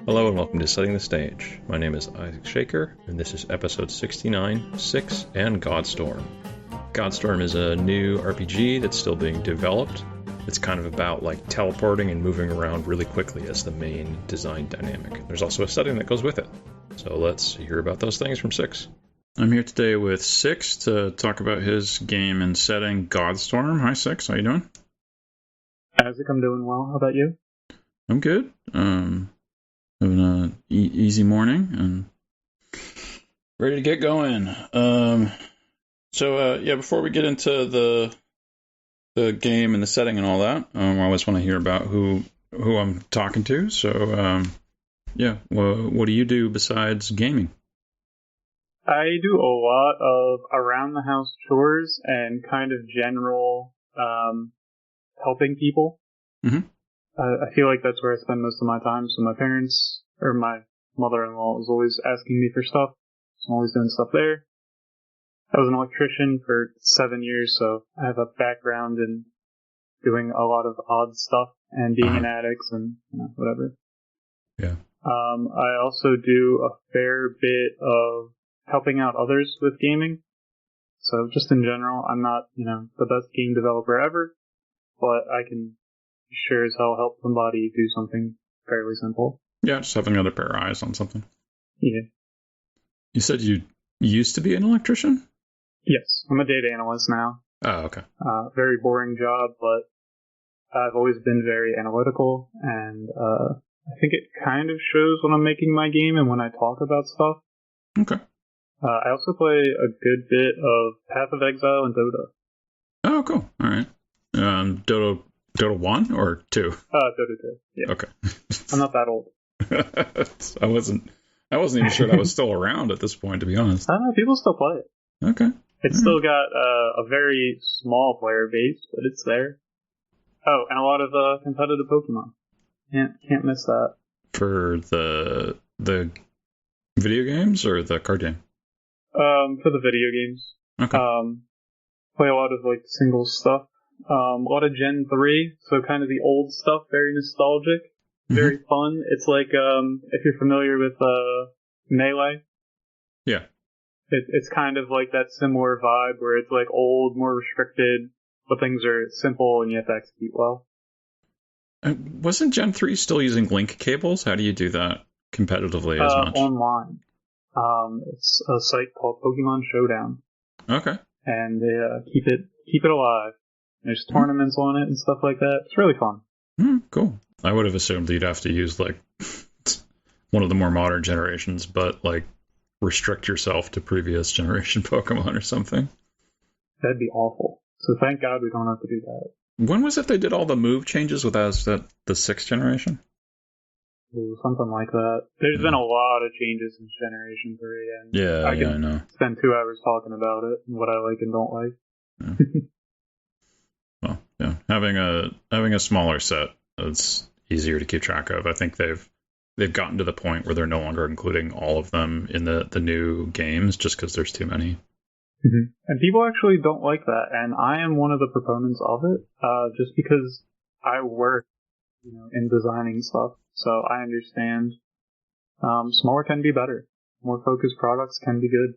Hello and welcome to Setting the Stage. My name is Isaac Shaker, and this is episode 69, Siix and Godstorm. Godstorm is a new RPG that's still being developed. It's kind of about like teleporting and moving around really quickly as the main design dynamic. There's also a setting that goes with it. So let's hear about those things from Siix. I'm here today with Siix to talk about his game and setting, Godstorm. Hi Siix, how you doing? Isaac, I'm doing well. How about you? I'm good. Having an easy morning and ready to get going. Before we get into the game and the setting and all that, I always want to hear about who I'm talking to. So, what do you do besides gaming? I do a lot of around the house chores and kind of general helping people. Mm-hmm. I feel like that's where I spend most of my time. So my parents, or my mother-in-law, is always asking me for stuff. So I'm always doing stuff there. I was an electrician for 7 years, so I have a background in doing a lot of odd stuff and being in attics and whatever. Yeah. I also do a fair bit of helping out others with gaming. So just in general, I'm not, the best game developer ever, but I can sure as hell help somebody do something fairly simple. Yeah, just having another pair of eyes on something. Yeah. You said you used to be an electrician? Yes, I'm a data analyst now. Oh, okay. Very boring job, but I've always been very analytical, and I think it kind of shows when I'm making my game and when I talk about stuff. Okay. I also play a good bit of Path of Exile and Dota. Oh, cool. All right. Dota 1 or 2? Dota 2, yeah. Okay. I'm not that old. I wasn't even sure that was still around at this point, to be honest. People still play it. Okay. It's still got a very small player base, but it's there. Oh, and a lot of competitive Pokemon. Can't miss that. For the video games or the card game? For the video games. Okay. Play a lot of like single stuff. A lot of Gen 3, so kind of the old stuff, very nostalgic, very fun. It's like if you're familiar with Melee. Yeah. It's kind of like that similar vibe where it's like old, more restricted, but things are simple and you have to execute well. Wasn't Gen 3 still using link cables? How do you do that competitively as much? Online. It's a site called Pokemon Showdown. Okay. And they keep it alive. There's tournaments on it and stuff like that. It's really fun. Cool. I would have assumed you'd have to use like one of the more modern generations, but like restrict yourself to previous generation Pokemon or something. That'd be awful. So thank God we don't have to do that. When was it they did all the move changes with the 6th generation? Ooh, something like that. There's been a lot of changes since Generation 3, and I know. Spend 2 hours talking about it and what I like and don't like. Yeah. Well, yeah, having a smaller set, it's easier to keep track of. I think they've gotten to the point where they're no longer including all of them in the new games just because there's too many. Mm-hmm. And people actually don't like that, and I am one of the proponents of it, just because I work, in designing stuff, so I understand. Smaller can be better. More focused products can be good.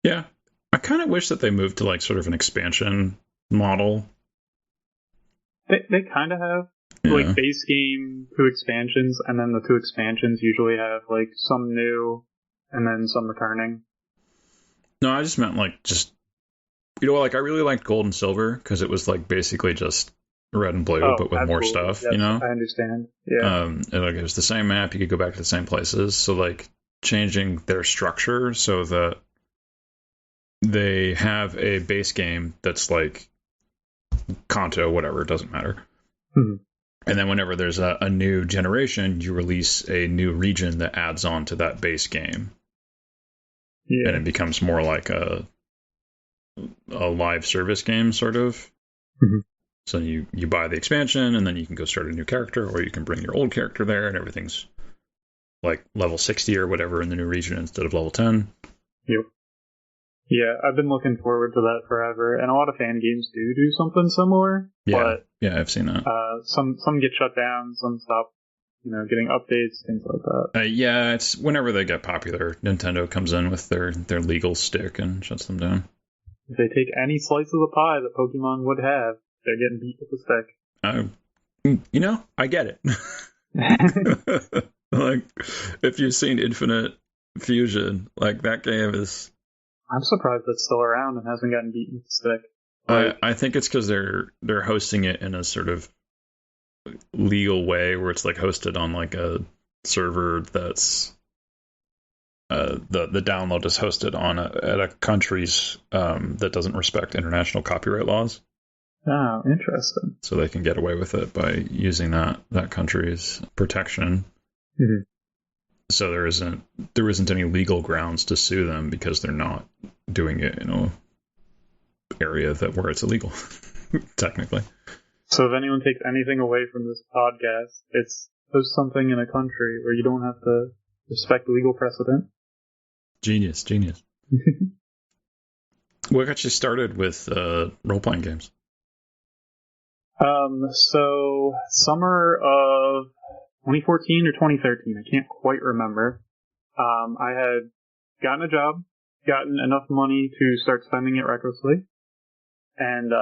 Yeah, I kind of wish that they moved to like sort of an expansion model. They kind of have. Yeah. Like base game, 2 expansions, and then the 2 expansions usually have like some new and then some returning. No, I just meant like I really liked Gold and Silver because it was like basically just red and blue, but with more stuff, yes, I understand. Yeah. And like it was the same map, you could go back to the same places. So like changing their structure so that they have a base game that's like Kanto, whatever, it doesn't matter. Mm-hmm. And then whenever there's a new generation, you release a new region that adds on to that base game. Yeah. And it becomes more like a live service game, sort of. Mm-hmm. So you buy the expansion, and then you can go start a new character, or you can bring your old character there, and everything's like level 60 or whatever in the new region instead of level 10. Yep. Yeah, I've been looking forward to that forever, and a lot of fan games do something similar. Yeah, but yeah, I've seen that. Some get shut down, some stop getting updates, things like that. Yeah, it's whenever they get popular, Nintendo comes in with their legal stick and shuts them down. If they take any slice of the pie that Pokemon would have, they're getting beat with a stick. I get it. Like, if you've seen Infinite Fusion, like, that game is... I'm surprised it's still around and hasn't gotten beaten with a stick. I think it's because they're hosting it in a sort of legal way where it's like hosted on like a server that's the download is hosted on at a country's that doesn't respect international copyright laws. Oh, interesting. So they can get away with it by using that country's protection. Mm-hmm. So there isn't any legal grounds to sue them because they're not doing it in a area where it's illegal, technically. So if anyone takes anything away from this podcast, it's post something in a country where you don't have to respect legal precedent. Genius. What got you started with role-playing games? So summer of 2014 or 2013, I can't quite remember. I had gotten a job, gotten enough money to start spending it recklessly, and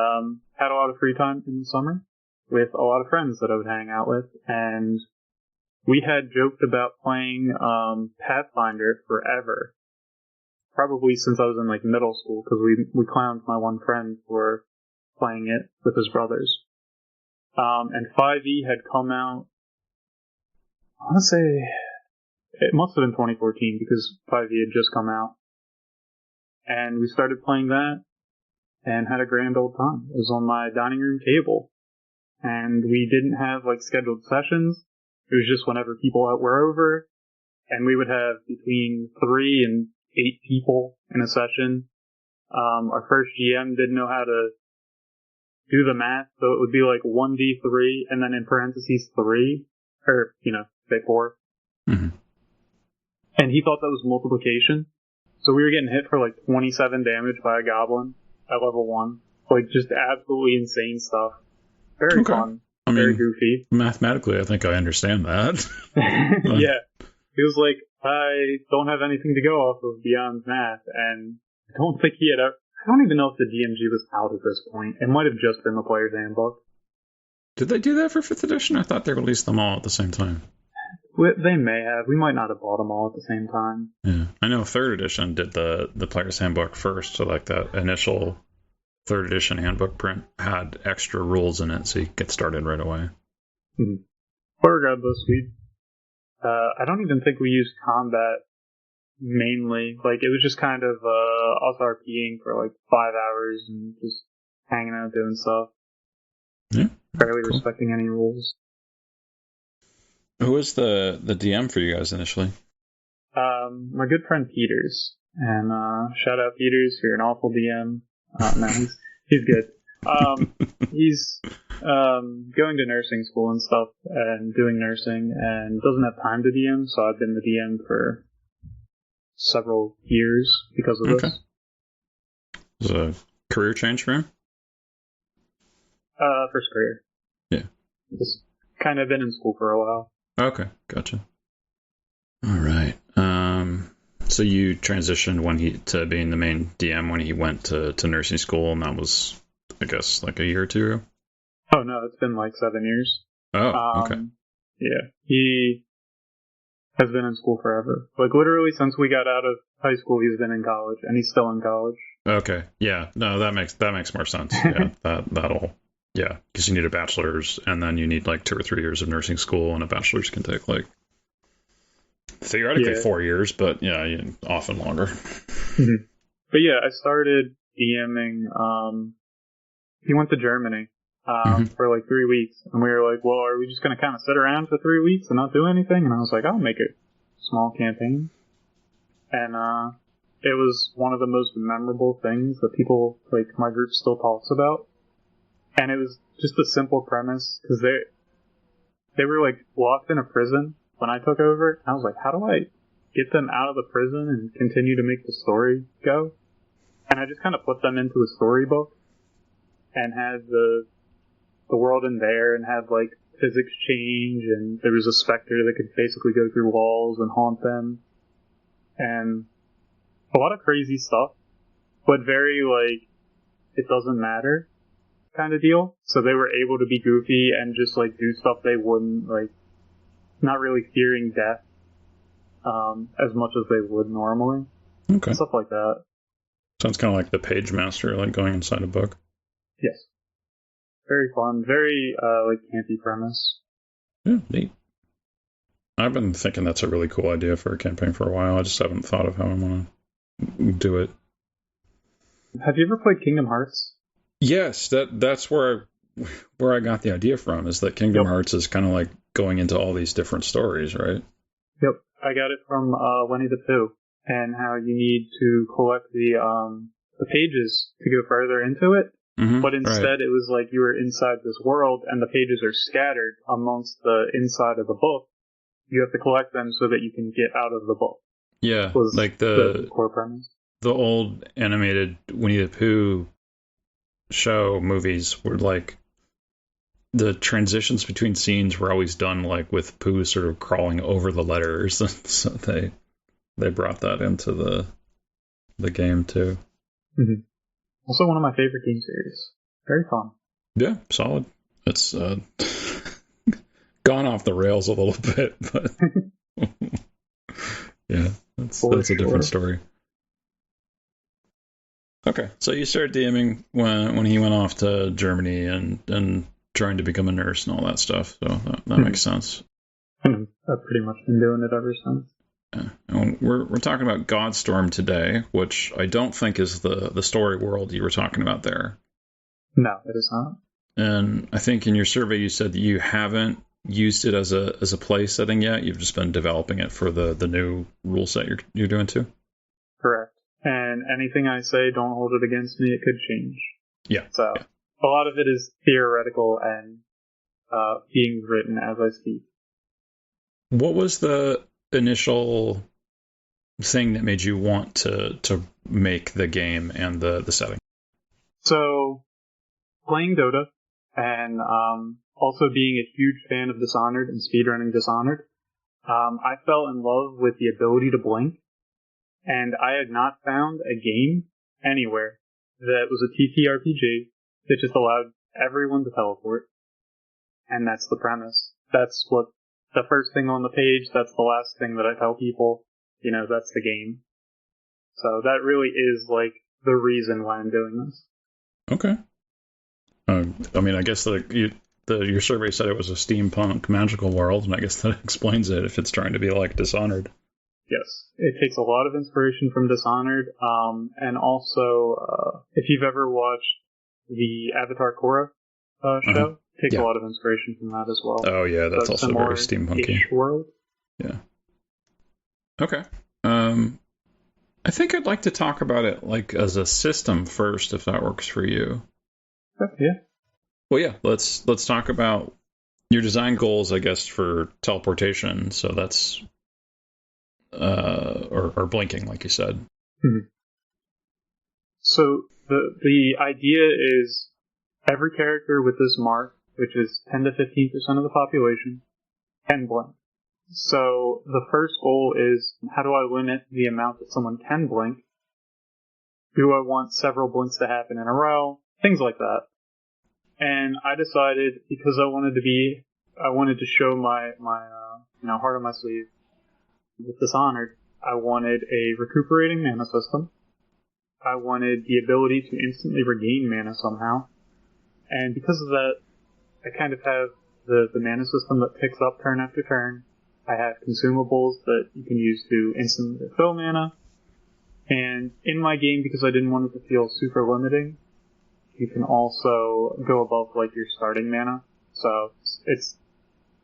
had a lot of free time in the summer with a lot of friends that I would hang out with, and we had joked about playing Pathfinder forever, probably since I was in like middle school, because we clowned my one friend for playing it with his brothers. And 5e had come out, I want to say, it must have been 2014 because 5e had just come out. And we started playing that and had a grand old time. It was on my dining room table. And we didn't have like scheduled sessions. It was just whenever people were over. And we would have between 3 and 8 people in a session. Our first GM didn't know how to do the math, so it would be like 1d3 and then in parentheses 3, or, say 4. Mm-hmm. And he thought that was multiplication. So we were getting hit for like 27 damage by a goblin at level 1. Like, just absolutely insane stuff. Very fun. Very goofy. Mathematically, I think I understand that. Yeah. He was like, I don't have anything to go off of beyond math, and I don't think he had ever... I don't even know if the DMG was out at this point. It might have just been the player's handbook. Did they do that for 5th edition? I thought they released them all at the same time. They may have. We might not have bought them all at the same time. Yeah, I know 3rd edition did the player's handbook first, so like that initial 3rd edition handbook print had extra rules in it, so you could get started right away. Mm-hmm. But regardless, I don't even think we used combat mainly. Like, it was just kind of us RPing for like 5 hours and just hanging out doing stuff. Yeah. Barely respecting any rules. Who was the DM for you guys initially? My good friend Peters. And shout out Peters, you're an awful DM. No, he's good. He's going to nursing school and stuff and doing nursing and doesn't have time to DM, so I've been the DM for several years because of this. Was it a career change for him? First career. Yeah. Just kind of been in school for a while. Okay, gotcha. All right. So you transitioned to being the main DM when he went to nursing school, and that was, I guess, like a year or two ago? Oh, no, it's been like 7 years. Oh, okay. Yeah, he has been in school forever. Like, literally since we got out of high school, he's been in college, and he's still in college. Okay, yeah. No, that makes more sense. Yeah, that'll... Yeah, because you need a bachelor's, and then you need like 2 or 3 years of nursing school, and a bachelor's can take like theoretically 4 years, but yeah, often longer. Mm-hmm. But yeah, I started DMing. He went to Germany for like 3 weeks, and we were like, well, are we just going to kind of sit around for 3 weeks and not do anything? And I was like, I'll make a small campaign. And it was one of the most memorable things that people, like, my group still talks about. And it was just a simple premise, because they were, like, locked in a prison when I took over. I was like, how do I get them out of the prison and continue to make the story go? And I just kind of put them into a storybook and had the world in there and had, like, physics change, and there was a specter that could basically go through walls and haunt them, and a lot of crazy stuff, but very, like, it doesn't matter kind of deal. So they were able to be goofy and just, like, do stuff they wouldn't, like, not really fearing death as much as they would normally. Okay. Stuff like that. Sounds kind of like the Page Master, like going inside a book. Yes. Very fun. Very, like, campy premise. Yeah, neat. I've been thinking that's a really cool idea for a campaign for a while. I just haven't thought of how I want to do it. Have you ever played Kingdom Hearts? Yes, that's where I got the idea from, is that Kingdom Hearts is kind of like going into all these different stories, right? Yep. I got it from Winnie the Pooh, and how you need to collect the pages to go further into it. Mm-hmm, but instead it was like you were inside this world and the pages are scattered amongst the inside of the book. You have to collect them so that you can get out of the book. Yeah, Was like the core premise. The old animated Winnie the Pooh show movies were like, the transitions between scenes were always done like with Pooh sort of crawling over the letters. So they brought that into the game too. Mm-hmm. Also one of my favorite game series. Very fun. Yeah, solid. It's gone off the rails a little bit, but yeah, that's a different story. Okay, so you started DMing when he went off to Germany and trying to become a nurse and all that stuff, so that makes sense. I've pretty much been doing it ever since. Yeah. And we're talking about Godstorm today, which I don't think is the story world you were talking about there. No, it is not. And I think in your survey you said that you haven't used it as a play setting yet. You've just been developing it for the new rule set you're doing too. Correct. And anything I say, don't hold it against me. It could change. Yeah. So a lot of it is theoretical and being written as I speak. What was the initial thing that made you want to make the game and the setting? So, playing Dota and also being a huge fan of Dishonored and speedrunning Dishonored, I fell in love with the ability to blink, and I had not found a game anywhere that was a TTRPG that just allowed everyone to teleport. And that's the premise. That's what the first thing on the page, that's the last thing that I tell people, that's the game. So that really is like the reason why I'm doing this. Okay. I mean, I guess your survey said it was a steampunk magical world, and I guess that explains it if it's trying to be like Dishonored. Yes, it takes a lot of inspiration from Dishonored, and also if you've ever watched the Avatar Korra show, it takes a lot of inspiration from that as well. Oh yeah, that's also very steampunky. World. Yeah. Okay. I think I'd like to talk about it like as a system first, if that works for you. Yeah. Well, yeah. Let's talk about your design goals, I guess, for teleportation. So that's or blinking, like you said. Mm-hmm. So the idea is every character with this mark, which is 10 to 15% of the population, can blink. So the first goal is, how do I limit the amount that someone can blink? Do I want several blinks to happen in a row? Things like that. And I decided, because I wanted to show my heart on my sleeve with Dishonored, I wanted a recuperating mana system. I wanted the ability to instantly regain mana somehow. And because of that, I kind of have the mana system that picks up turn after turn. I have consumables that you can use to instantly refill mana. And in my game, because I didn't want it to feel super limiting, you can also go above like your starting mana. So it's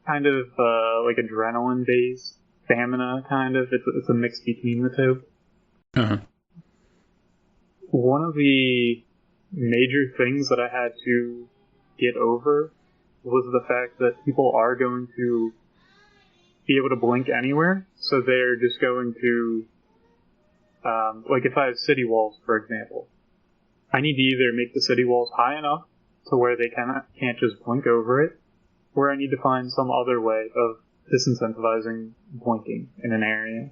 kind of like adrenaline-based stamina, kind of. It's a mix between the two. Uh-huh. One of the major things that I had to get over was the fact that people are going to be able to blink anywhere, so they're just going to, like if I have city walls, for example, I need to either make the city walls high enough to where they can't just blink over it, where I need to find some other way of disincentivizing blinking in an area.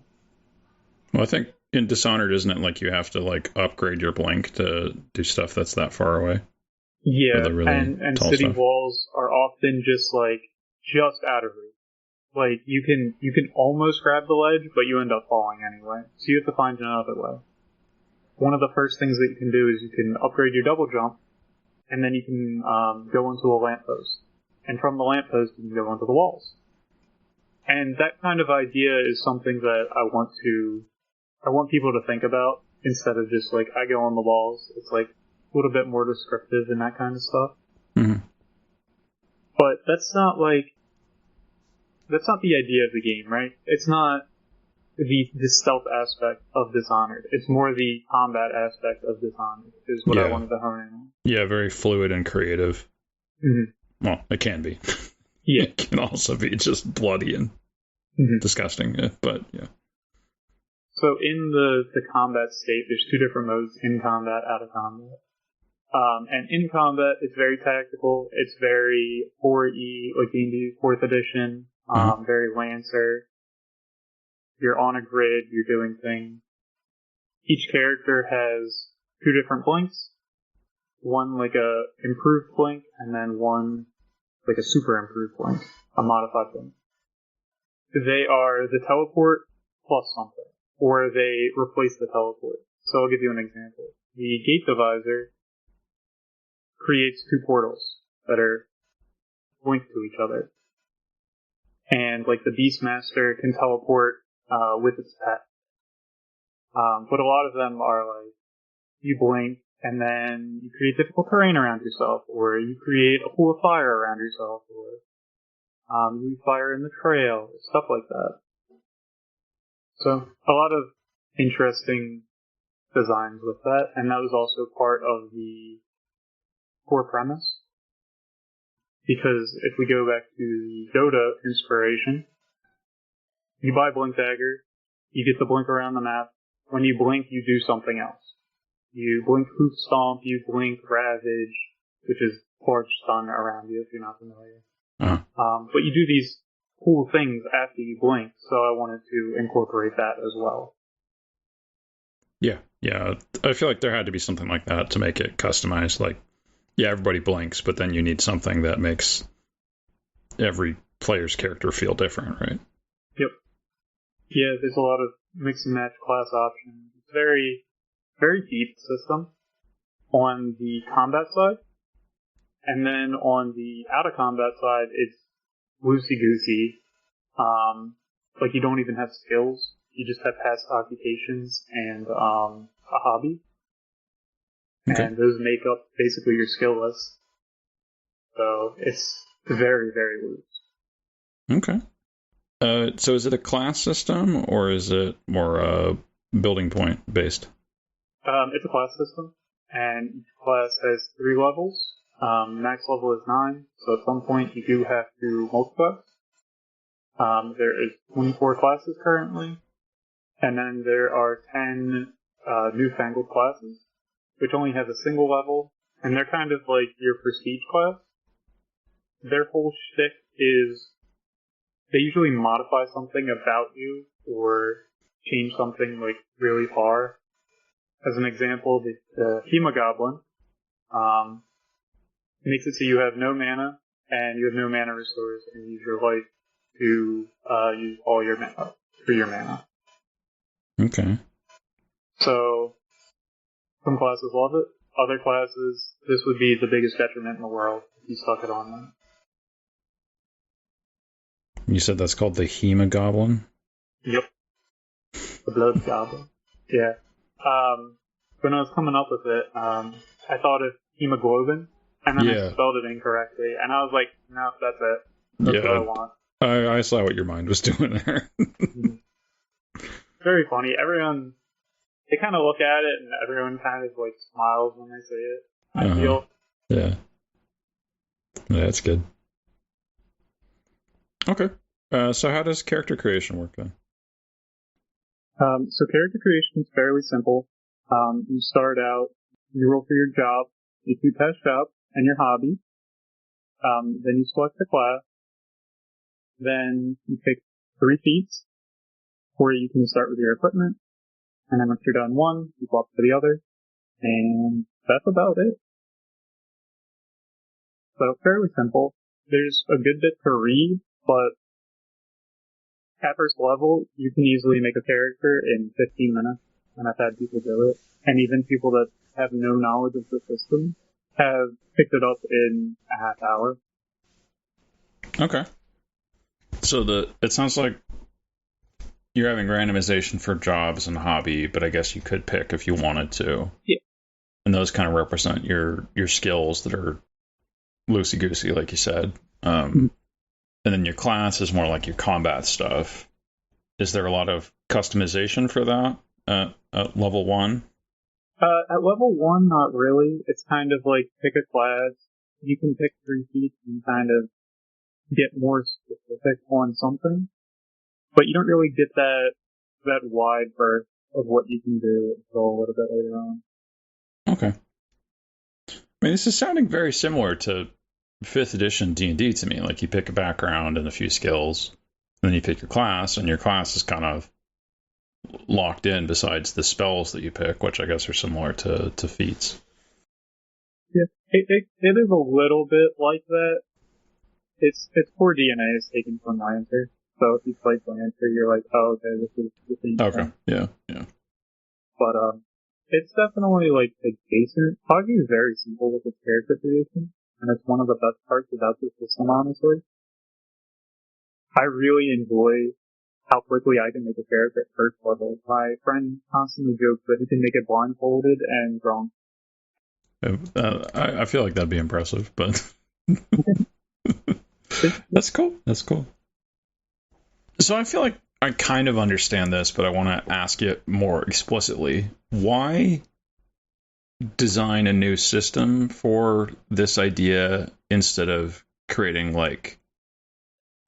Well, I think in Dishonored, isn't it like you have to like upgrade your blink to do stuff that's that far away? Yeah, really and tall city stuff. walls are often just out of reach. Like you can almost grab the ledge, but you end up falling anyway. So you have to find another way. One of the first things that you can do is you can upgrade your double jump, and then you can go into a lamppost. And from the lamppost, you can go into the walls. And that kind of idea is something that I want people to think about instead of just like, I go on the walls. It's like a little bit more descriptive and that kind of stuff. Mm-hmm. But that's not the idea of the game, right? It's not the stealth aspect of Dishonored. It's more the combat aspect of Dishonored is what I wanted to hone in on. Yeah, very fluid and creative. Mm-hmm. Well, it can be. Yeah. It can also be just bloody and disgusting, but yeah. So in the combat state, there's two different modes: in combat, out of combat. And in combat, it's very tactical. It's very 4E, like D&D 4th edition, very Lancer. You're on a grid, you're doing things. Each character has two different blinks. One like a improved blink, and then one like a super improved blink, a modified blink. They are the teleport plus something, or they replace the teleport. So I'll give you an example. The Gate Divisor creates two portals that are linked to each other. And like the Beastmaster can teleport with its pet. But a lot of them are like, you blink and then you create difficult terrain around yourself, or you create a pool of fire around yourself, or you fire in the trail, stuff like that. So a lot of interesting designs with that, and that was also part of the core premise. Because if we go back to the Dota inspiration, you buy Blink Dagger, you get the blink around the map. When you blink, you do something else. You blink Hoof Stomp, you blink Ravage, which is large stun around you if you're not familiar. But you do these cool things after you blink, so I wanted to incorporate that as well. Yeah. I feel like there had to be something like that to make it customized. Like, yeah, everybody blinks, but then you need something that makes every player's character feel different, right? Yep. Yeah, there's a lot of mix and match class options. It's very, very deep system on the combat side. And then on the out of combat side, it's loosey-goosey. Like you don't even have skills. You just have past occupations and a hobby. Okay. And those make up basically your skill list. So it's very, very loose. Okay. So is it a class system or is it more building point based? It's a class system, and each class has 3 levels. Max level is 9, so at some point you do have to multi-class. There is 24 classes currently, and then there are 10 newfangled classes, which only have a single level, and they're kind of like your prestige class. Their whole shtick is they usually modify something about you or change something like really far. As an example, the Hemogoblin makes it so you have no mana and you have no mana restores and use your life to use all your mana for your mana. Okay. So some classes love it. Other classes, this would be the biggest detriment in the world if you stuck it on them. You said that's called the Hemogoblin? Yep. The Blood Goblin. Yeah. When I was coming up with it, I thought of hemoglobin, and then I spelled it incorrectly, and I was like, no, that's it. That's what I want. I saw what your mind was doing there. Very funny. Everyone, they kind of look at it, and everyone kind of like smiles when they say it. I feel. Yeah. Yeah, that's good. Okay. So how does character creation work then? So character creation is fairly simple. You start out, you roll for your job, you do past job and your hobby. Then you select the class, Then you pick 3 feats, where you can start with your equipment, and then once you're done one, you swap to the other, and that's about it. So fairly simple. There's a good bit to read, but at first level, you can easily make a character in 15 minutes, and I've had people do it. And even people that have no knowledge of the system have picked it up in a half hour. Okay. So it sounds like you're having randomization for jobs and hobby, but I guess you could pick if you wanted to. Yeah. And those kind of represent your skills that are loosey-goosey, like you said. And then your class is more like your combat stuff. Is there a lot of customization for that at level 1? At level 1, not really. It's kind of like pick a class. You can pick 3 feats and kind of get more specific on something. But you don't really get that wide berth of what you can do until a little bit later on. Okay. I mean, this is sounding very similar to 5th edition D&D to me. Like, you pick a background and a few skills, and then you pick your class, and your class is kind of locked in besides the spells that you pick, which I guess are similar to feats. Yeah, it is a little bit like that. Its core DNA is taken from Lancer. So if you play Lancer, you're like, oh, okay, this is the same thing. Okay, yeah. But it's definitely like adjacent. Hoggy is very simple with its character creation, and it's one of the best parts about the system, honestly. I really enjoy how quickly I can make a character at first level. My friend constantly jokes that he can make it blindfolded and drunk. I feel like that'd be impressive, but that's cool. So I feel like I kind of understand this, but I want to ask it more explicitly. Why design a new system for this idea instead of creating like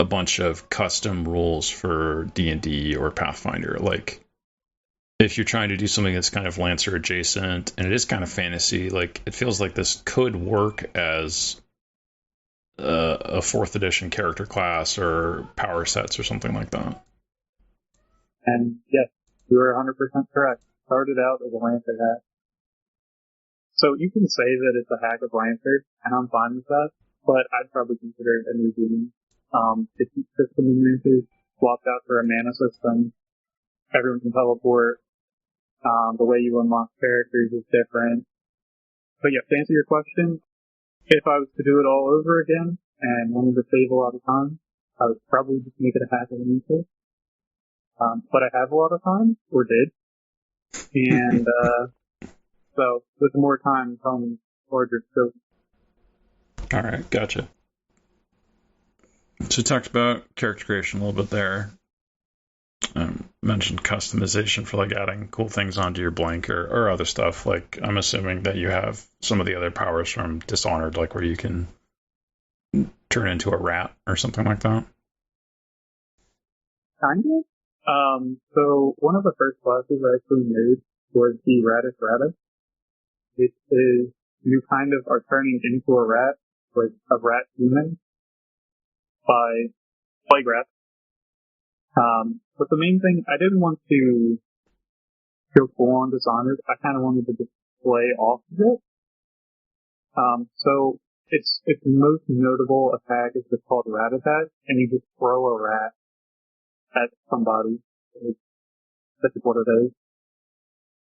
a bunch of custom rules for D&D or Pathfinder? Like, if you're trying to do something that's kind of Lancer adjacent and it is kind of fantasy, like, it feels like this could work as a 4th edition character class or power sets or something like that. And yes, you are 100% correct. Started out as a Lancer hack. So you can say that it's a hack of Lancer, and I'm fine with that, but I'd probably consider it a new game. The heat system in Lancer swapped out for a mana system. Everyone can teleport. The way you unlock characters is different. But yeah, to answer your question, if I was to do it all over again and wanted to save a lot of time, I would probably just make it a hack of Lancer. But I have a lot of time, or did. And, so with more time comes larger scope. Alright, gotcha. So we talked about character creation a little bit there. Mentioned customization for like adding cool things onto your blank or other stuff. Like, I'm assuming that you have some of the other powers from Dishonored, like where you can turn into a rat or something like that. Kind of. So one of the first classes I actually made was the Ratus Ratus. It is, you kind of are turning into a rat, like a rat human, by plague rat. But the main thing, I didn't want to go full on Dishonored. I kind of wanted to just play off of it. So its most notable attack is just called Rat Attack, and you just throw a rat at somebody. That's what it is.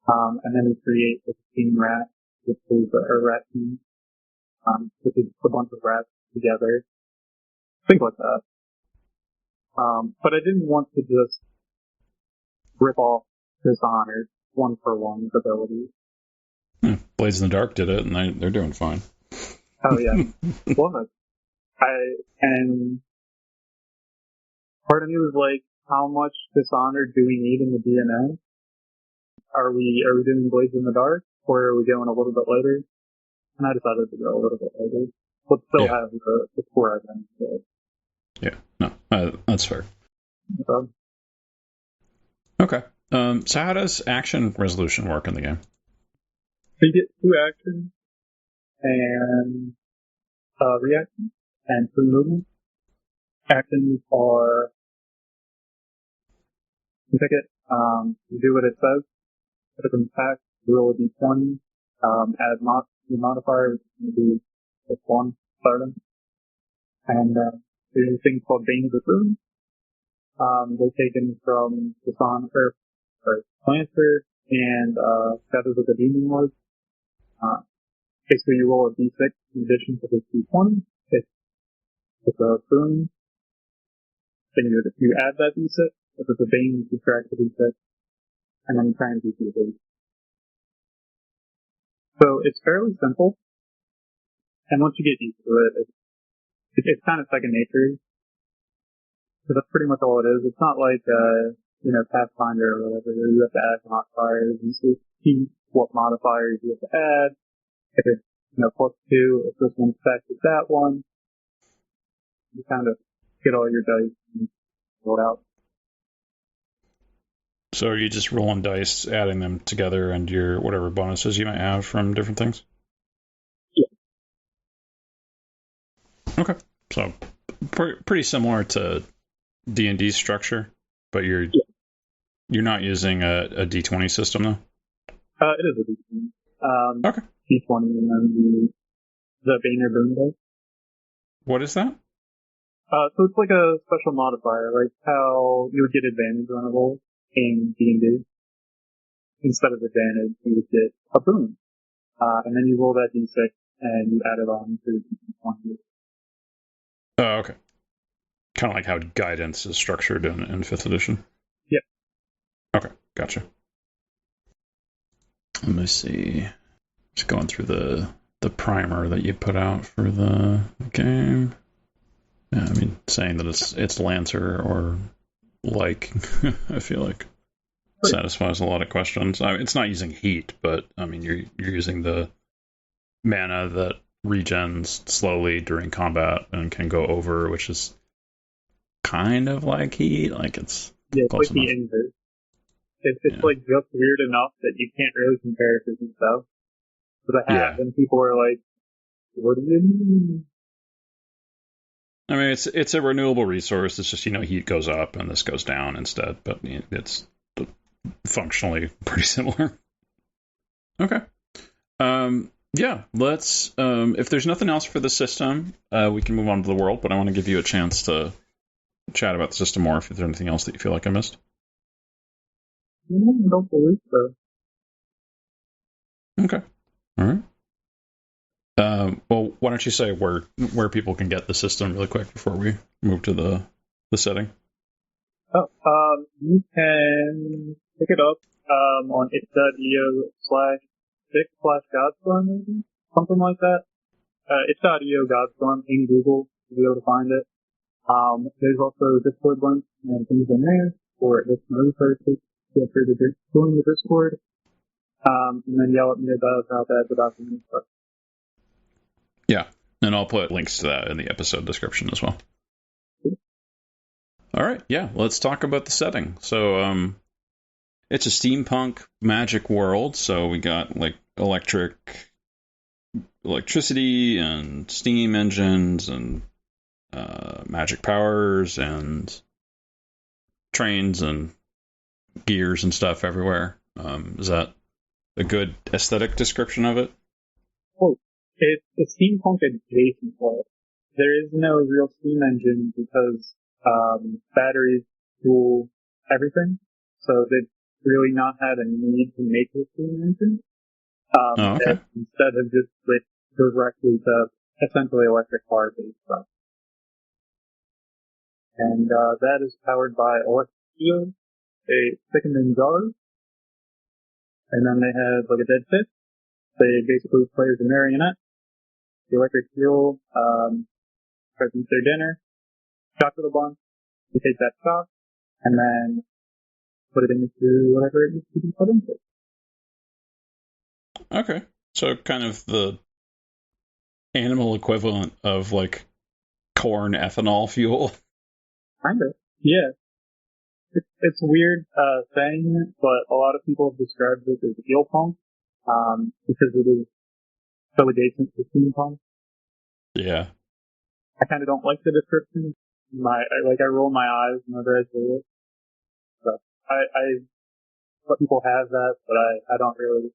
And then you create a team rat, which is a rat team, which is a bunch of rats together. Things like that. But I didn't want to just rip off Dishonored one for one abilities. Blades in the Dark did it, and they're doing fine. Oh yeah. Well, and part of me was like, how much Dishonored do we need in the DNA? Are we doing Blades in the Dark, or are we going a little bit later? And I decided to go a little bit later, but still have the core identity. Yeah, no, that's fair. Okay. So how does action resolution work in the game? So you get 2 actions and reactions and 3 movements. actions are you pick it, you do what it says. If it's an attack, you roll a d20, add the modifier, which is going to be plus 1 starting. And there's a thing called Banes of Ruin. They're taken from the song, Planter and Feathers of the Demon Lord. Basically, you roll a d6 in addition to the d20. If it's a boon, then you add that d6. If it's a bane, you subtract the d6, and then you try and do the base. So it's fairly simple, and once you get used to it, it's kind of second nature. So that's pretty much all it is. It's not like Pathfinder or whatever, where you have to add modifiers and see what modifiers you have to add. If it's plus 2, if this one stacks with that one, you kind of get all your dice and roll it out. So are you just rolling dice, adding them together, and your whatever bonuses you might have from different things? Yeah. Okay. So pretty similar to D&D structure, but you're not using a D20 system, though? It is a D20. Okay. D20 and then the Boehner Boon dice. What is that? So it's like a special modifier, like how you would get advantage on a roll in D&D. Instead of advantage, you would get a boon. And then you roll that d6 and you add it on to d20. Oh, okay. Kind of like how guidance is structured in 5th edition? Yeah. Okay, gotcha. Let me see. Just going through the primer that you put out for the game. Yeah, I mean, saying that it's Lancer or like, I feel like satisfies a lot of questions. I mean, it's not using heat, but I mean, you're using the mana that regens slowly during combat and can go over, which is kind of like heat. Like it's close like enough. The inverse. It's like just weird enough that you can't really compare it to some stuff. But I have, and people are like, "What do you mean?" I mean, it's a renewable resource. It's just heat goes up and this goes down instead, but it's functionally pretty similar. Okay. Yeah. Let's. If there's nothing else for the system, we can move on to the world. But I want to give you a chance to chat about the system more. If there's anything else that you feel like I missed. I don't believe so. Okay. All right. Well, why don't you say where people can get the system really quick before we move to the setting? You can pick it up on itch.io/Siix/Godstorm, maybe something like that. Itch.io Godstorm in Google to be able to find it. There's also a Discord link and things in there for listener resources. Feel free to join the Discord. And then yell at me about how bad the document is. Yeah, and I'll put links to that in the episode description as well. All right, yeah, let's talk about the setting. So, it's a steampunk magic world. So we got like electricity and steam engines and magic powers and trains and gears and stuff everywhere. Is that a good aesthetic description of it? Oh, it's steampunk adjacent to it. There is no real steam engine because batteries fuel everything, so they've really not had a need to make a steam engine. Okay. Instead of just switch directly to essentially electric car-based stuff. And that is powered by electric eel, a thickening jar, and then they have like a dead fish. They basically play as a marionette. The electric eel presents their dinner, shock to the bun. They take that shock and then put it into whatever it needs to be put into. Okay. So kind of the animal equivalent of like corn ethanol fuel. Kind of. Yeah. It's weird saying it, but a lot of people have described it as eel punk because it is so adjacent to steampunk. Yeah. I kind of don't like the description I roll my eyes whenever I see it. So I let people have that, but I don't really.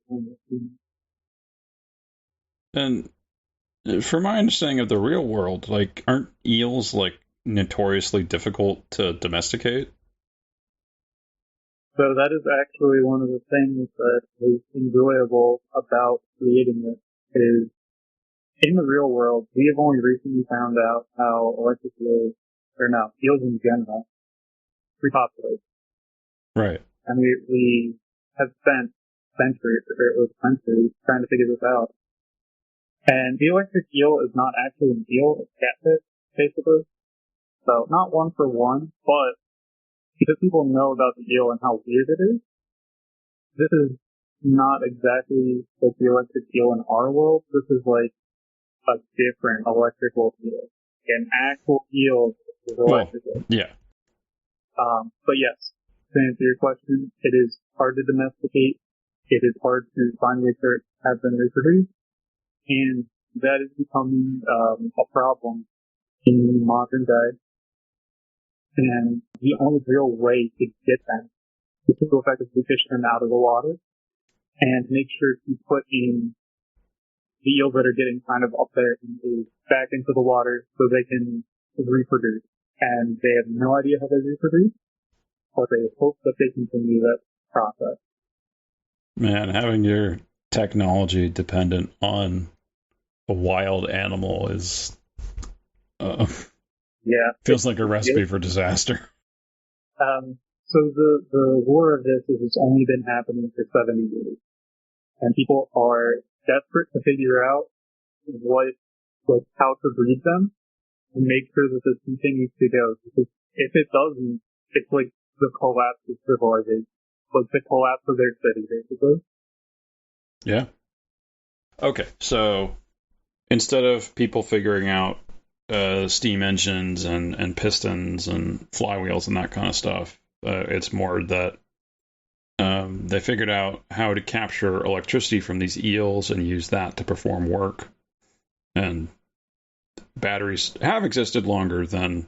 And from my understanding of the real world, like, aren't eels like notoriously difficult to domesticate? So that is actually one of the things that is enjoyable about creating it is in the real world, we have only recently found out how electric eels, or no, eels in general, repopulate. Right. And we have spent centuries trying to figure this out. And the electric eel is not actually an eel, it's catfish, basically. So not one for one, but because people know about the eel and how weird it is, this is not exactly like the electric eel in our world. This is like a different electrical eel. An actual eel is electrical. Well, yeah. But yes, to answer your question, it is hard to domesticate. It is hard to find ways that have been reproduced. And that is becoming a problem in modern day. And the only real way to get them is to effectively fish them out of the water and make sure to put in the eels that are getting kind of up there back into the water so they can reproduce. And they have no idea how they reproduce, but they hope that they continue that process. Man, having your technology dependent on a wild animal is feels like a recipe for disaster. So the lore of this is it's only been happening for 70 years. And people are desperate to figure out how to breed them and make sure that this continues to go. Because if it doesn't, it's like the collapse of civilization. Like the collapse of their city, basically. Yeah. Okay, so instead of people figuring out steam engines and pistons and flywheels and that kind of stuff, it's more that they figured out how to capture electricity from these eels and use that to perform work. And batteries have existed longer than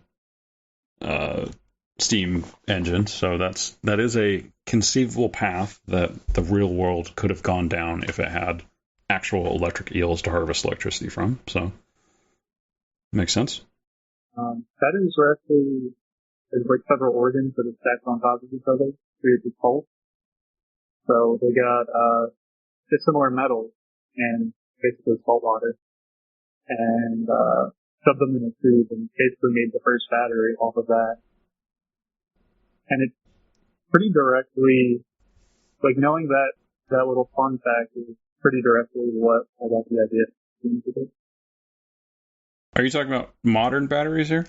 steam engines, so that is a conceivable path that the real world could have gone down if it had actual electric eels to harvest electricity from. So makes sense. That is where actually there's like several organs that are stacked on top of each other to create the pulse. So they got dissimilar metals and basically salt water and shoved them in a tube and basically made the first battery off of that. And it's pretty directly, like knowing that little fun fact is pretty directly what I got the idea to do. Are you talking about modern batteries here?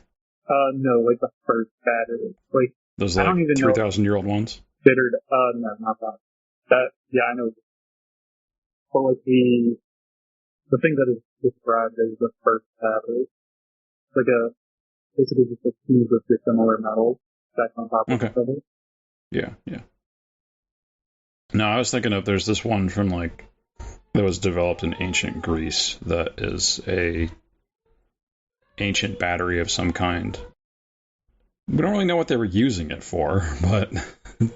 No, like the first battery. Like, those I don't even 3,000-year-old ones? Considered, no, not that. That, yeah, I know. But like the thing that is described as the first battery. It's like basically just a tube of dissimilar metals stacked on top of each other. Yeah. No, I was thinking of, there's this one from that was developed in ancient Greece that is a ancient battery of some kind. We don't really know what they were using it for, but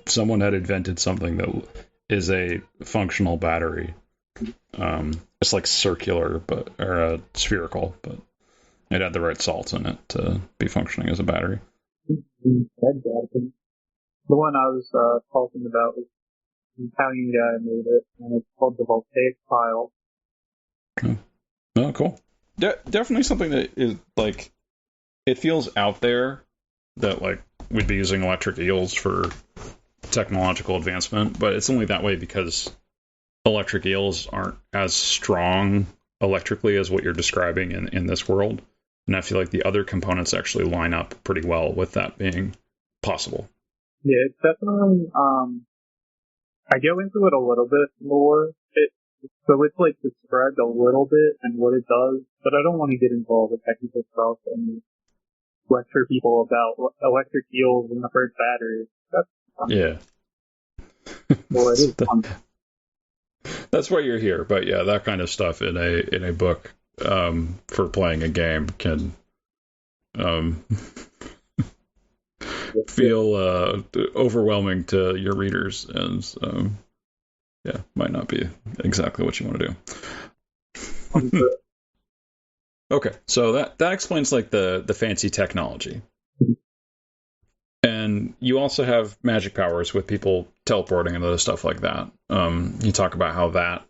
someone had invented something that is a functional battery. It's like circular, or spherical, but it had the right salts in it to be functioning as a battery. The one I was talking about was an Italian guy made it, and it's called the voltaic pile. Oh, cool. Definitely something that is it feels out there that we'd be using electric eels for technological advancement, but it's only that way because electric eels aren't as strong electrically as what you're describing in this world. And I feel like the other components actually line up pretty well with that being possible. Yeah, it's definitely, I go into it a little bit more. So it's described a little bit and what it does, but I don't want to get involved with technical stuff and lecture people about electric eels and the first battery. That's fun. Yeah. Well, it is fun. That's why you're here, but yeah, that kind of stuff in a book for playing a game can feel overwhelming to your readers, and might not be exactly what you want to do. Okay, so that explains like the fancy technology. And you also have magic powers with people teleporting and other stuff like that. You talk about how that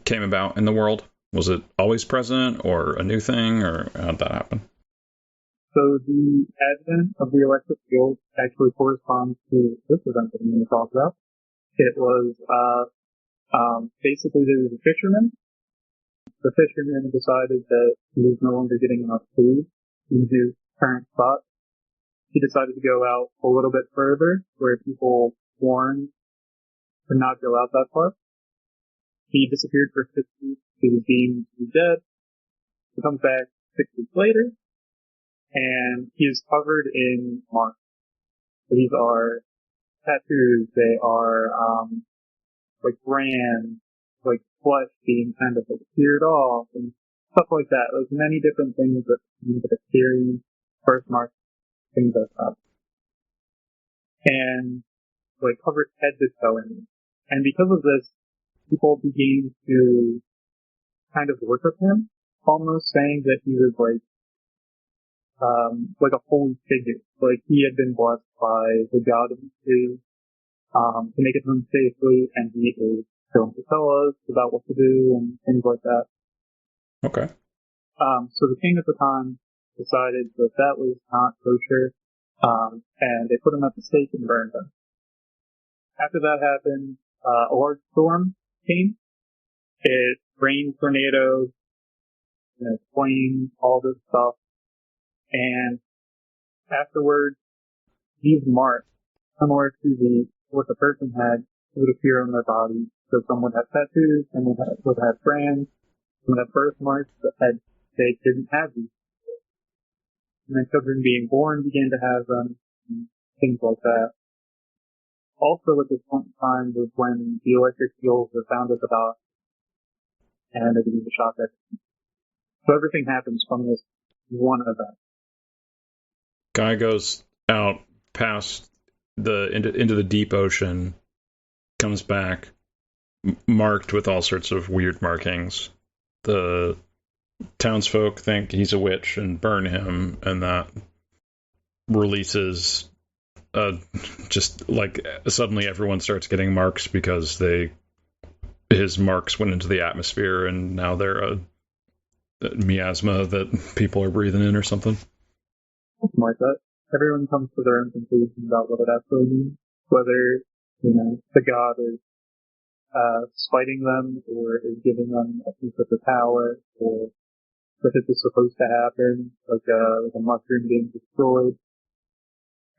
came about in the world. Was it always present, or a new thing, or how did that happen? So the advent of the electric eel actually corresponds to this event that I'm going to talk about. It was basically there was a fisherman. The fisherman decided that he was no longer getting enough food in his current spot. He decided to go out a little bit further, where people warned to not go out that far. He disappeared for 6 weeks. He was deemed to be dead. He comes back 6 weeks later, and he is covered in marks. So these are tattoos. They are like brands, like flesh being kind of like seared off and stuff like that. Like many different things that appearing, birthmarks, things like that. And like covered head to toe in it. And because of this, people began to kind of worship him, almost saying that he was like a holy figure. Like he had been blessed by the god of the sea, to make it home safely, and he is going to tell us about what to do and things like that. Okay. So the king at the time decided that that was not kosher, and they put him at the stake and burned him. After that happened, a large storm came. It rained tornadoes, flames, all this stuff. And afterwards, these marks, similar to what the person had, would appear on their body. So some would have tattoos, some would have brands, some would have birthmarks that they didn't have these. And then children being born began to have them, and things like that. Also at this point in time was when the electric eels were found at the dock, and it was a shock everything. So everything happens from this one event. Guy goes out past into the deep ocean, comes back marked with all sorts of weird markings. The townsfolk think he's a witch and burn him, and that releases just like suddenly everyone starts getting marks because his marks went into the atmosphere, and now they're a miasma that people are breathing in or something. Something like that. Everyone comes to their own conclusion about what it actually means. Whether, the god is spiting them, or is giving them a piece of the power, or if it is supposed to happen, like a mushroom being destroyed.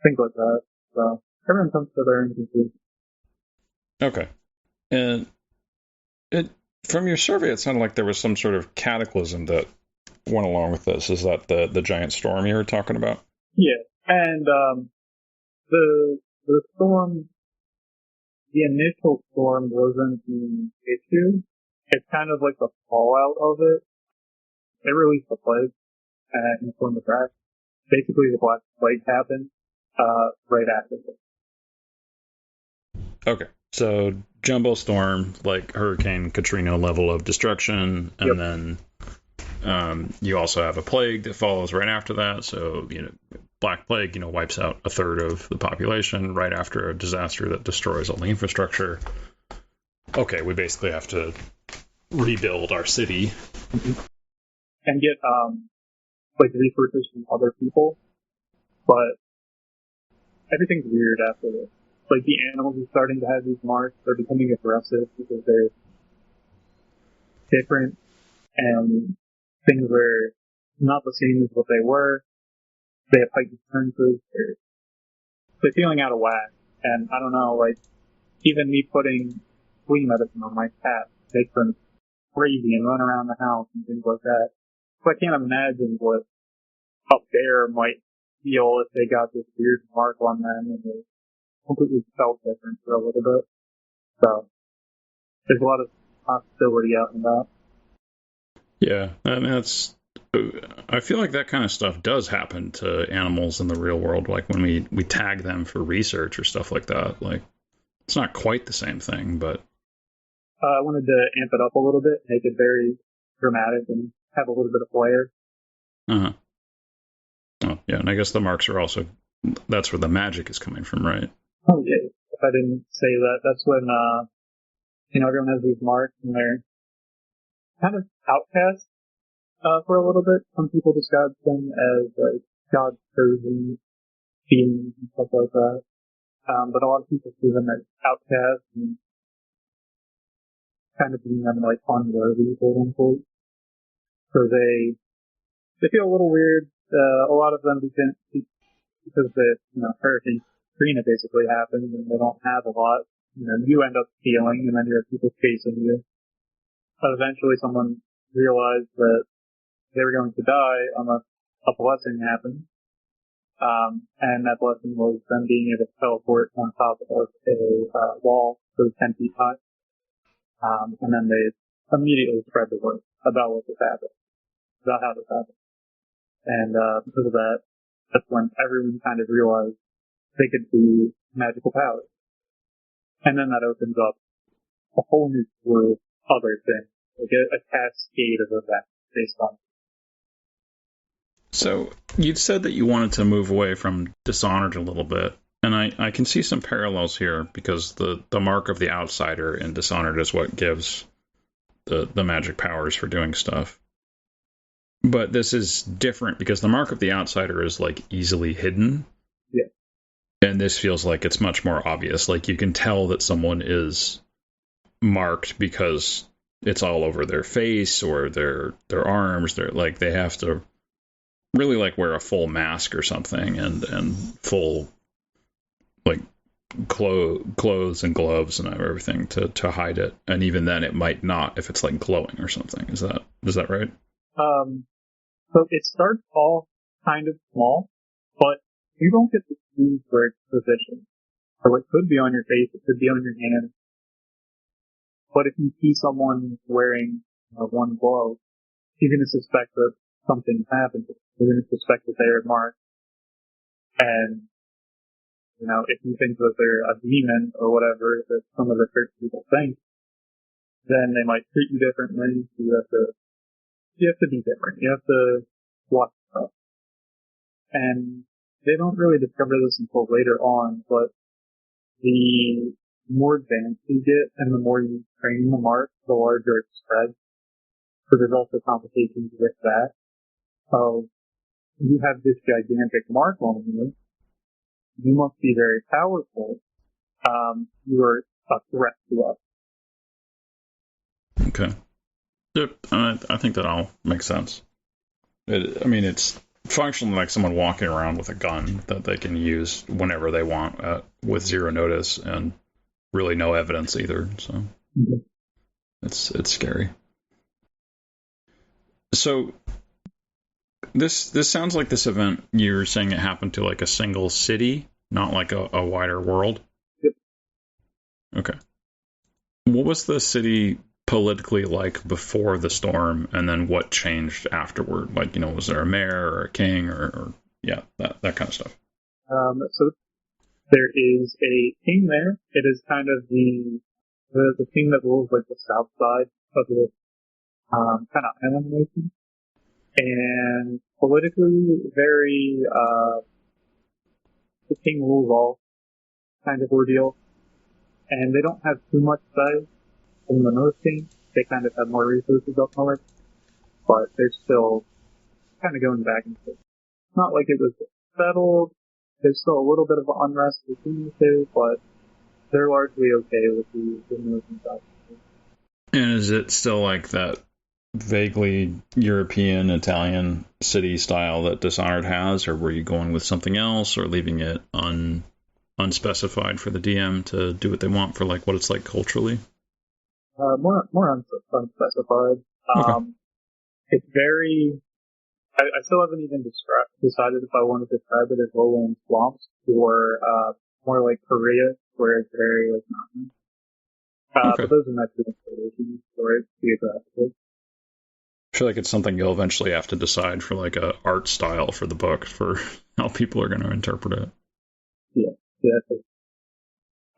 Things like that. So everyone comes to their own conclusion. Okay. And from your survey, it sounded like there was some sort of cataclysm that went along with this. Is that the giant storm you were talking about? Yeah, and the storm, the initial storm wasn't the issue. It's kind of like the fallout of it. It released the plague in the form of grass. Basically, the Black Plague happened right after this. Okay. So jumbo storm, like Hurricane Katrina level of destruction, and then you also have a plague that follows right after that. So, Black Plague, wipes out a third of the population right after a disaster that destroys all the infrastructure. Okay, we basically have to rebuild our city. And get, resources from other people. But everything's weird after this. Like, the animals are starting to have these marks. They're becoming aggressive because they're different, and things are not the same as what they were. They have heightened senses. They're feeling out of whack. And I don't know, even me putting flea medicine on my cat makes them crazy and run around the house and things like that. So I can't imagine what a bear might feel if they got this weird mark on them and they completely felt different for a little bit. So there's a lot of hostility out and about. Yeah, I mean, that's I feel like that kind of stuff does happen to animals in the real world, like when we tag them for research or stuff like that. Like, it's not quite the same thing, but I wanted to amp it up a little bit, make it very dramatic, and have a little bit of flair. uh-huh. Oh, yeah, and I guess the marks are also, that's where the magic is coming from, right? Oh yeah, if I didn't say that, that's when everyone has these marks and they're kind of outcast for a little bit. Some people describe them as like God's chosen beings and stuff like that. But a lot of people see them as outcasts and kind of being them like unworthy, quote unquote. So they feel a little weird. A lot of them because Hurricane Katrina basically happened and they don't have a lot. You end up feeling and then you have people chasing you. But eventually someone realized that they were going to die unless a blessing happened. And that blessing was them being able to teleport on top of a wall that was 10 feet high. And then they immediately spread the word about what this happened, about how this happened. And, because of that, that's when everyone kind of realized they could do magical powers. And then that opens up a whole new slew of other things, like a cascade of events based on. So you'd said that you wanted to move away from Dishonored a little bit, and I can see some parallels here because the mark of the outsider in Dishonored is what gives the magic powers for doing stuff. But this is different because the mark of the outsider is like easily hidden. Yeah. And this feels like it's much more obvious. Like you can tell that someone is marked because it's all over their face or their arms. They have to really like wear a full mask or something and full like clothes and gloves and everything to hide it. And even then it might not if it's like glowing or something. Is that right? So it starts all kind of small, but you don't get to choose where it's positioned. So it could be on your face, it could be on your hand. But if you see someone wearing one glove, you're going to suspect that something's happened. You're going to suspect that they're marked. And, if you think that they're a demon or whatever that some of the church people think, then they might treat you differently. You have to be different. You have to watch stuff. And they don't really discover this until later on, but the more advanced you get and the more you train the mark, the larger it spreads. So there's also complications with that. So you have this gigantic mark on you. You must be very powerful. You are a threat to us. Okay. Yep. I think that all makes sense. It's functionally like someone walking around with a gun that they can use whenever they want with zero notice and really no evidence either. So it's scary. So this sounds like this event you're saying it happened to like a single city, not like a wider world. Yep. Okay. What was the city politically like before the storm, and then what changed afterward? Like, was there a mayor or a king or that kind of stuff? So there is a king there. It is kind of the king that rules like the south side of the kind of island nation, and politically very the king rules all kind of ordeal, and they don't have too much say in the north king. They kind of have more resources up north, but they're still kind of going back and forth. It's not like it was settled. There's still a little bit of unrest between the two, but they're largely okay with the north and south. And is it still like that vaguely European, Italian city style that Dishonored has, or were you going with something else or leaving it unspecified for the DM to do what they want for like what it's like culturally? More unspecified. Okay. It's very. I still haven't even decided if I want to describe it as lowland swamps or more like Korea, where it's very like mountainous. Okay. But those are my two inspirations for it geographically. I feel like it's something you'll eventually have to decide for like a art style for the book for how people are going to interpret it. Yeah.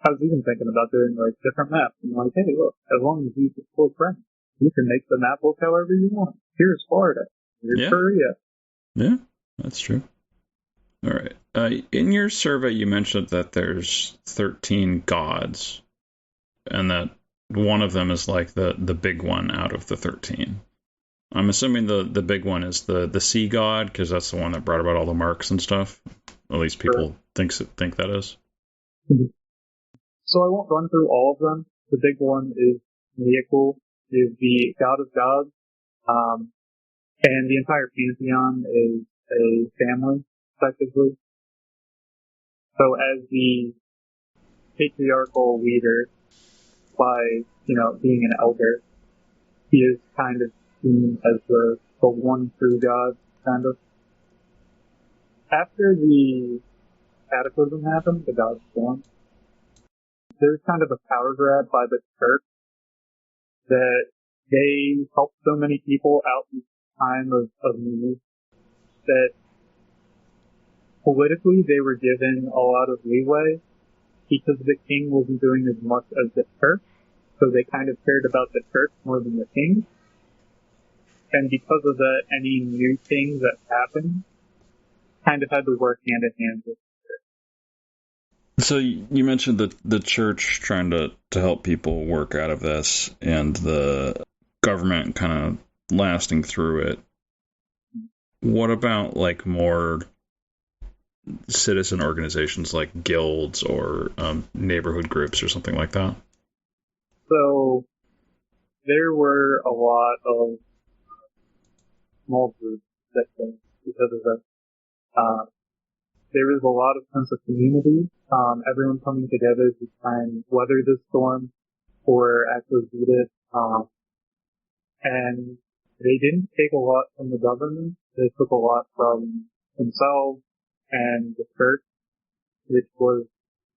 I was even thinking about doing like different maps. And like, hey, look, as long as you support friends, you can make the map look however you want. Here's Florida. Here's Korea. Yeah, that's true. All right. In your survey, you mentioned that there's 13 gods, and that one of them is like the big one out of the 13. I'm assuming the big one is the sea god, because that's the one that brought about all the marks and stuff. At least people think that is. Mm-hmm. So I won't run through all of them. The big one is Miekul, is the god of gods, and the entire pantheon is a family, effectively. So as the patriarchal leader, by, being an elder, he is kind of seen as the one true god, kind of. After the cataclysm happened, the gods formed, there's kind of a power grab by the church that they helped so many people out in time of need that politically they were given a lot of leeway because the king wasn't doing as much as the church, so they kind of cared about the church more than the king. And because of that, any new things that happened kind of had to work hand in hand with. So you mentioned the church trying to help people work out of this, and the government kind of lasting through it. What about like more citizen organizations like guilds or neighborhood groups or something like that? So there were a lot of small groups that came because of that. There was a lot of sense of community, everyone coming together to try and weather this storm or actually beat it. And they didn't take a lot from the government. They took a lot from themselves and the church, which was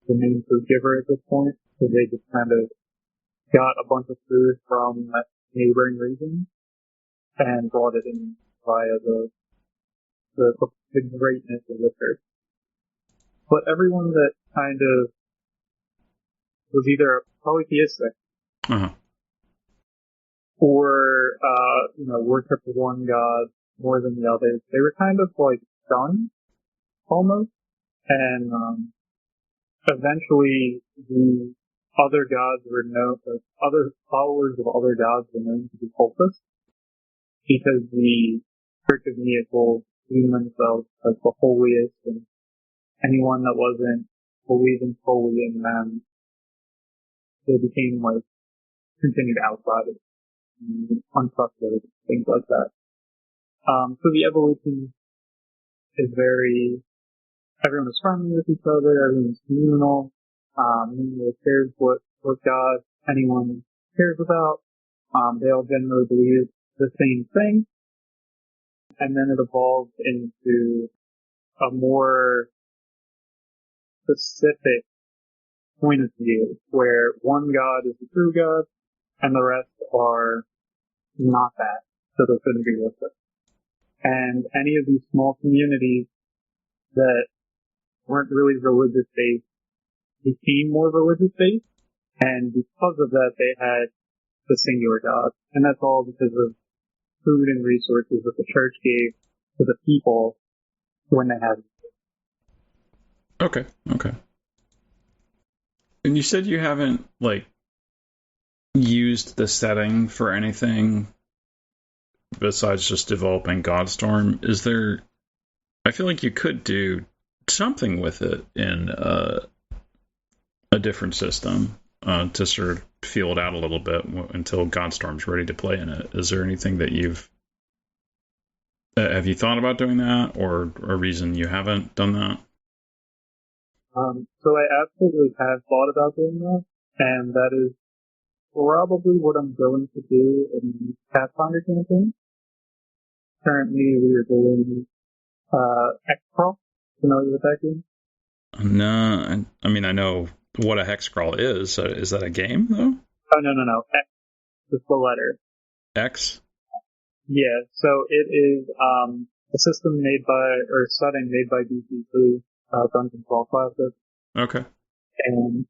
the main food giver at this point. So they just kind of got a bunch of food from neighboring regions and brought it in via the greatness of the church. But everyone that kind of was either polytheistic or, worshiped one god more than the others, they were kind of like stunned almost. And eventually the other gods were known, other followers of other gods were known to be cultists because the Church of Miekul deemed themselves as the holiest, and anyone that wasn't believing fully in them, they became like continued outsiders, untrustworthy, things like that. So the evolution is everyone is friendly with each other, everyone's communal, no one really cares what God anyone cares about. They all generally believe the same thing. And then it evolved into a more specific point of view where one God is the true God and the rest are not that, so they couldn't be with it. And any of these small communities that weren't really religious based became more religious based, and because of that they had the singular God. And that's all because of food and resources that the church gave to the people when they had it. Okay. And you said you haven't, used the setting for anything besides just developing Godstorm. Is there... I feel like you could do something with it in a different system to sort of feel it out a little bit until Godstorm's ready to play in it. Is there anything that have you thought about doing that, or a reason you haven't done that? So I absolutely have thought about doing that, and that is probably what I'm going to do in Pathfinder campaign. Currently, we are doing X-Crawl. Familiar with that game? No, I mean, I know what a hex crawl is. Is that a game, though? Oh, no. X is the letter. X? Yeah, so it is a system made by, or setting made by DCC, Dungeons Ball Classic, Okay. and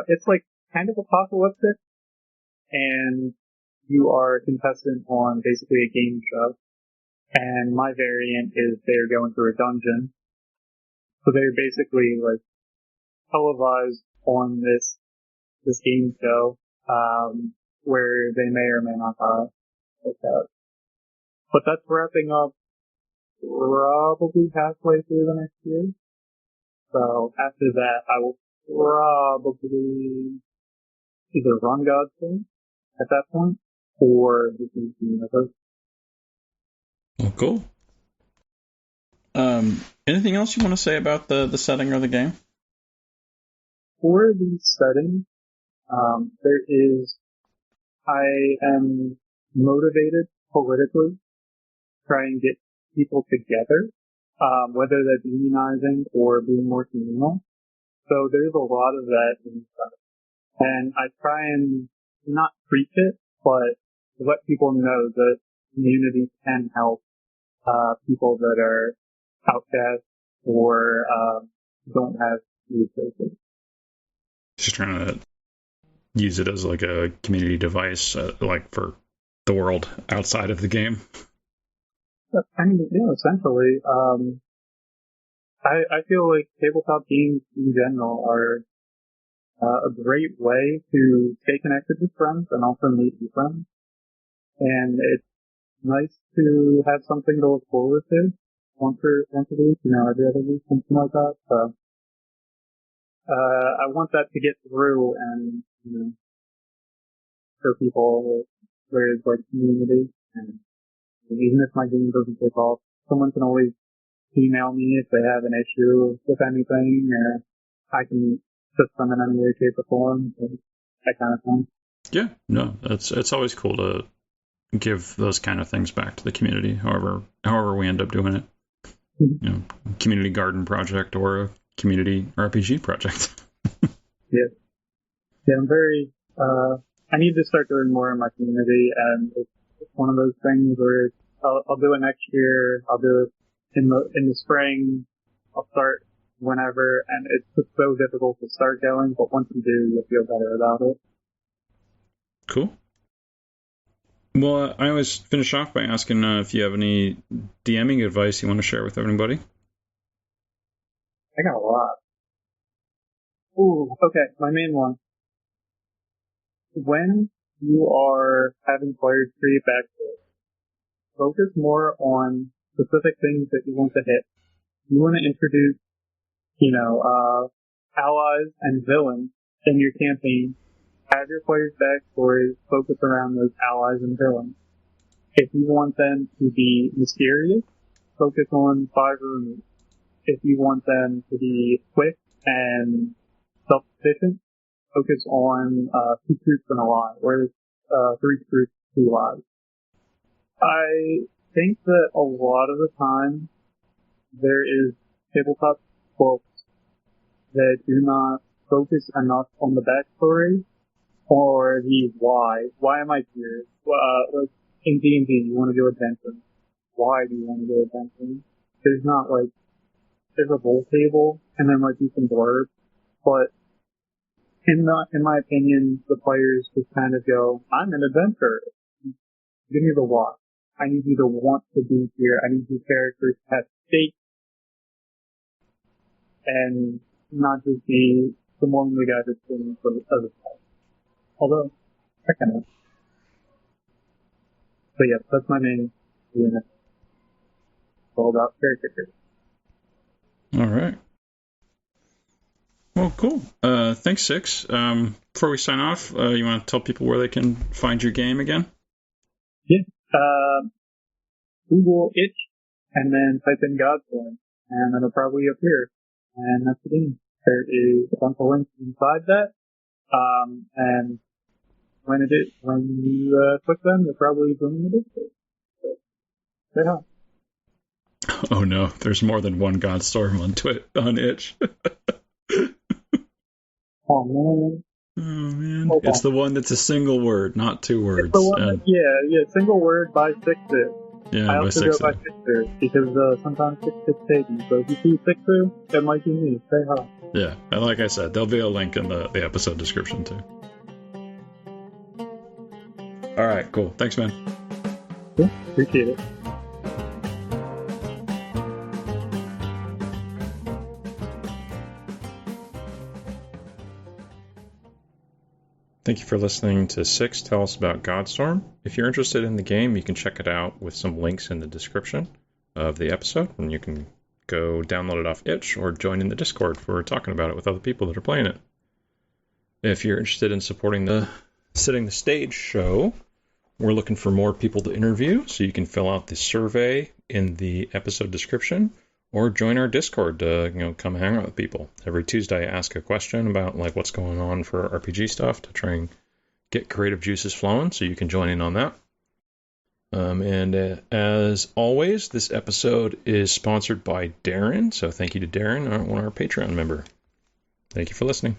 it's like kind of apocalyptic, and you are a contestant on basically a game show. And my variant is they're going through a dungeon, so they're basically like televised on this game show, where they may or may not die. Like that. But that's wrapping up probably halfway through the next year. So after that, I will probably either run Godstorm at that point or the DC universe. Well, cool. Anything else you want to say about the setting or the game? For the setting, I am motivated politically, try and get people together, whether that's unionizing or being more communal. So there's a lot of that in stuff. And I try and not preach it, but let people know that communities can help, people that are outcast or, don't have resources. Just trying to use it as like a community device, like for the world outside of the game. I mean, yeah, essentially, I feel like tabletop games in general are a great way to stay connected with friends and also meet new friends. And it's nice to have something to look forward to once a week, every other week, something like that. So, I want that to get through and, show people there's like community, and even if my game doesn't take off, someone can always email me if they have an issue with anything, or I can assist them in any way, shape, or form, that kind of thing. Yeah, no, it's always cool to give those kind of things back to the community, however we end up doing it. Mm-hmm. Community garden project or a community RPG project. Yeah, I'm very, I need to start doing more in my community, and it's one of those things where I'll do it next year, I'll do it in the spring, I'll start whenever, and it's just so difficult to start going, but once you do, you'll feel better about it. Cool. Well, I always finish off by asking if you have any DMing advice you want to share with everybody. I got a lot. Ooh, okay, my main one. When you are having players create backstories, focus more on specific things that you want to hit. You want to introduce, allies and villains in your campaign. Have your players' backstories focus around those allies and villains. If you want them to be mysterious, focus on 5 rooms. If you want them to be quick and self-sufficient, focus on 2 truths and a lie, or 3 truths, 2 lies. I think that a lot of the time there is tabletop books that do not focus enough on the backstory or the why. Why am I here? Like in D&D, you want to go adventuring. Why do you want to go adventuring? There's not like, there's a roll table and there might be some blurbs, but in my opinion, the players just kind of go, I'm an adventurer. Give me the why. I need you to want to be here. I need your characters to have stakes and not just be the lonely guy that's sitting for the other side. Although, I kind of. But yeah, that's my main unit. It's all about characters. All right. Well, cool. Thanks, Siix. Before we sign off, you want to tell people where they can find your game again? Yeah. Google itch and then type in Godstorm, and it'll probably appear. And that's the game. There is a bunch of links inside that. And when you click them, you'll probably bring the Discord. So, say hi. Oh no, there's more than one Godstorm on itch. Oh man. Oh man, Hold it's on. the one that's a single word, not two words. It's the one that, yeah, single word by 6-2. Yeah, I by also go by 6-2. 6-2 because sometimes 6 gets taken. So if you see 6-2, it might be me. Say hi. Yeah, and like I said, there'll be a link in the episode description too. All right, cool. Thanks, man. Yeah, appreciate it. Thank you for listening to Siix Tell Us About Godstorm. If you're interested in the game, you can check it out with some links in the description of the episode, and you can go download it off itch or join in the Discord for talking about it with other people that are playing it. If you're interested in supporting the Setting the Stage show, we're looking for more people to interview, so you can fill out the survey in the episode description or join our Discord to come hang out with people. Every Tuesday I ask a question about like what's going on for RPG stuff to try and get creative juices flowing, so you can join in on that. And as always, this episode is sponsored by Darren, so thank you to Darren, our Patreon member. Thank you for listening.